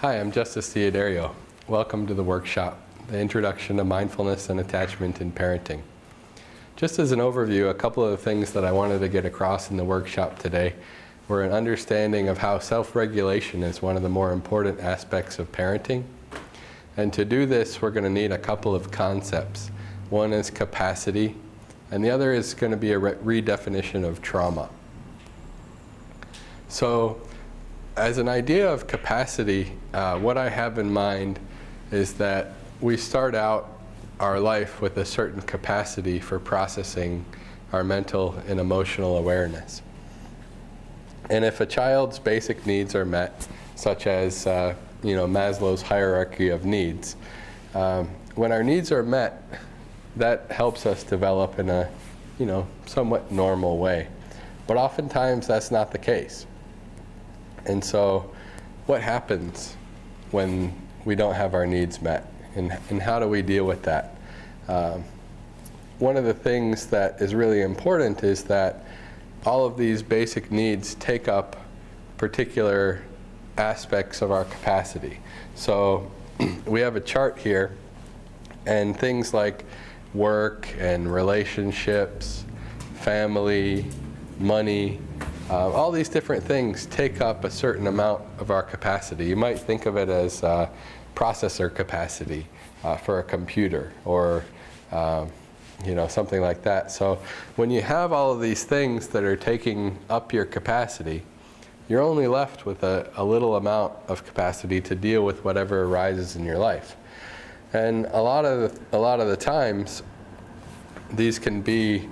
Hi, I'm Justice Theodario. Welcome to the workshop, the Introduction to Mindfulness and Attachment in Parenting. Just as an overview, a couple of the things that I wanted to get across in the workshop today were an understanding of how self-regulation is one of the more important aspects of parenting. And to do this, we're going to need a couple of concepts. One is capacity, and the other is going to be a redefinition of trauma. So, as an idea of capacity, what I have in mind is that we start out our life with a certain capacity for processing our mental and emotional awareness. And if a child's basic needs are met, such as Maslow's hierarchy of needs, when our needs are met, that helps us develop in a somewhat normal way. But oftentimes that's not the case. And so what happens when we don't have our needs met, and how do we deal with that? One of the things that is really important is that all of these basic needs take up particular aspects of our capacity. So we have a chart here, and things like work and relationships, family, money, all these different things take up a certain amount of our capacity. You might think of it as processor capacity for a computer, or something like that. So when you have all of these things that are taking up your capacity, you're only left with a little amount of capacity to deal with whatever arises in your life. And a lot of the times, these can be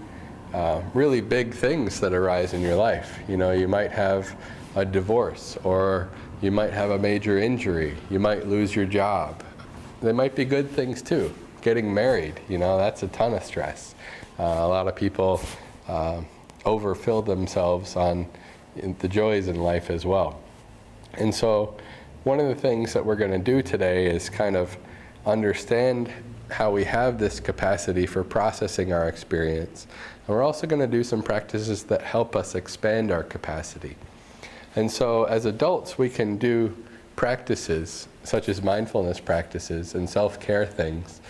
really big things that arise in your life. You might have a divorce, or you might have a major injury. You might lose your job. They might be good things too. Getting married, that's a ton of stress. A lot of people overfill themselves on the joys in life as well. And so one of the things that we're going to do today is kind of understand how we have this capacity for processing our experience. And we're also going to do some practices that help us expand our capacity. And so as adults, we can do practices such as mindfulness practices and self-care things,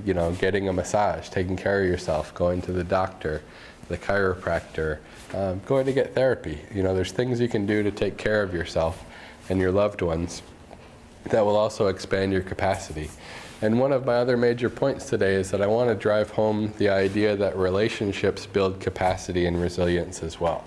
getting a massage, taking care of yourself, going to the doctor, the chiropractor, going to get therapy. There's things you can do to take care of yourself and your loved ones that will also expand your capacity. And one of my other major points today is that I want to drive home the idea that relationships build capacity and resilience as well.